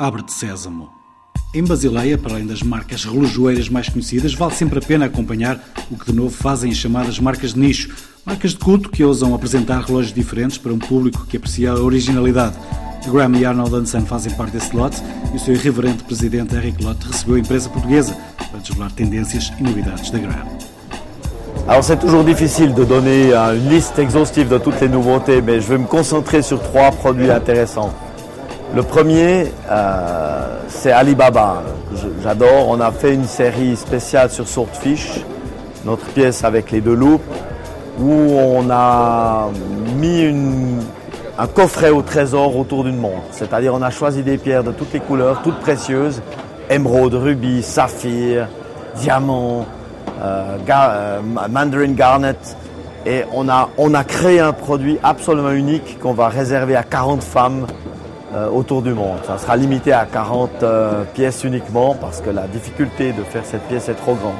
Abre de Sésamo. Em Basileia, para além das marcas relojoeiras mais conhecidas, vale sempre a pena acompanhar o que de novo fazem as chamadas marcas de nicho. Marcas de culto que ousam apresentar relógios diferentes para um público que aprecia a originalidade. A Graham e Arnold & Son fazem parte desse lote e o seu irreverente presidente Henrique Lotte recebeu a empresa portuguesa para desvelar tendências e novidades da Graham. Alors c'est toujours difficile de donner une liste exhaustive de toutes les nouveautés, mais je vais me concentrer sur 3 produits intéressants. Le premier, c'est Alibaba, que j'adore. On a fait une série spéciale sur Swordfish, notre pièce avec les 2 loupes, où on a mis un coffret au trésor autour d'une montre. C'est-à-dire on a choisi des pierres de toutes les couleurs, toutes précieuses, émeraude, rubis, saphir, diamant, mandarin garnet. Et on a créé un produit absolument unique qu'on va réserver à 40 femmes autour du monde. Ça sera limité à 40 pièces uniquement parce que la difficulté de faire cette pièce est trop grande.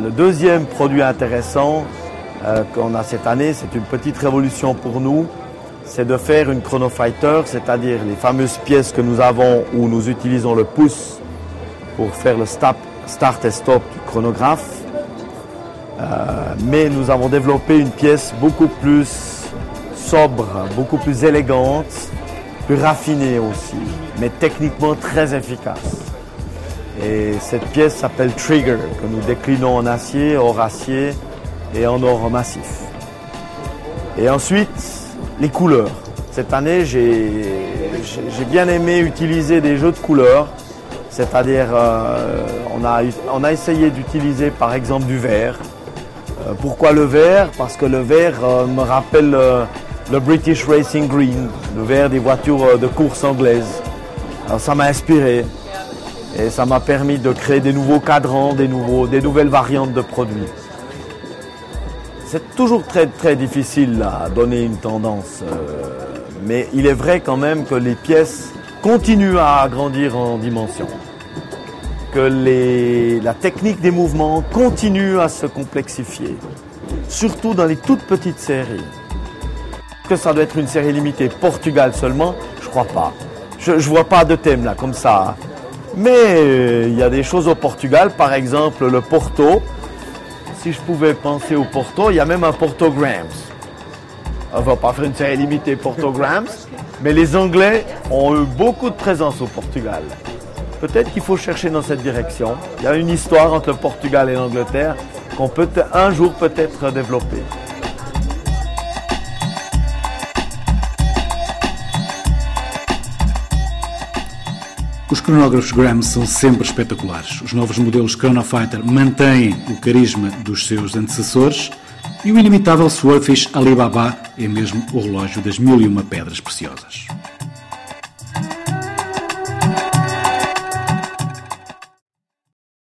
Le deuxième produit intéressant qu'on a cette année, c'est une petite révolution pour nous, c'est de faire une chronofighter, c'est-à-dire les fameuses pièces que nous avons où nous utilisons le pouce pour faire le start et stop du chronographe. Mais nous avons développé une pièce beaucoup plus sobre, beaucoup plus élégante, plus raffinée aussi, mais techniquement très efficace. Et cette pièce s'appelle Trigger, que nous déclinons en acier, hors acier et en or massif. Et ensuite, les couleurs. Cette année, j'ai bien aimé utiliser des jeux de couleurs, c'est-à-dire on a essayé d'utiliser par exemple du vert. Pourquoi le vert? Parce que le vert me rappelle le British Racing Green, le vert des voitures de course anglaises. Alors ça m'a inspiré et ça m'a permis de créer des nouveaux cadrans, des nouvelles variantes de produits. C'est toujours très, très difficile à donner une tendance, mais il est vrai quand même que les pièces continuent à grandir en dimension, que la technique des mouvements continue à se complexifier, surtout dans les toutes petites séries. Que ça doit être une série limitée Portugal seulement, je crois pas. Je vois pas de thème là comme ça. Mais il y a des choses au Portugal, par exemple le Porto. Si je pouvais penser au Porto, il y a même un Porto Grams. On ne va pas faire une série limitée Porto Grams, mais les Anglais ont eu beaucoup de présence au Portugal. Peut-être qu'il faut chercher dans cette direction. Il y a une histoire entre le Portugal et l'Angleterre qu'on peut un jour peut-être développer. Os cronógrafos Graham são sempre espetaculares. Os novos modelos Chronofighter mantêm o carisma dos seus antecessores e o inimitável Swordfish Alibaba é mesmo o relógio das 1001 pedras preciosas.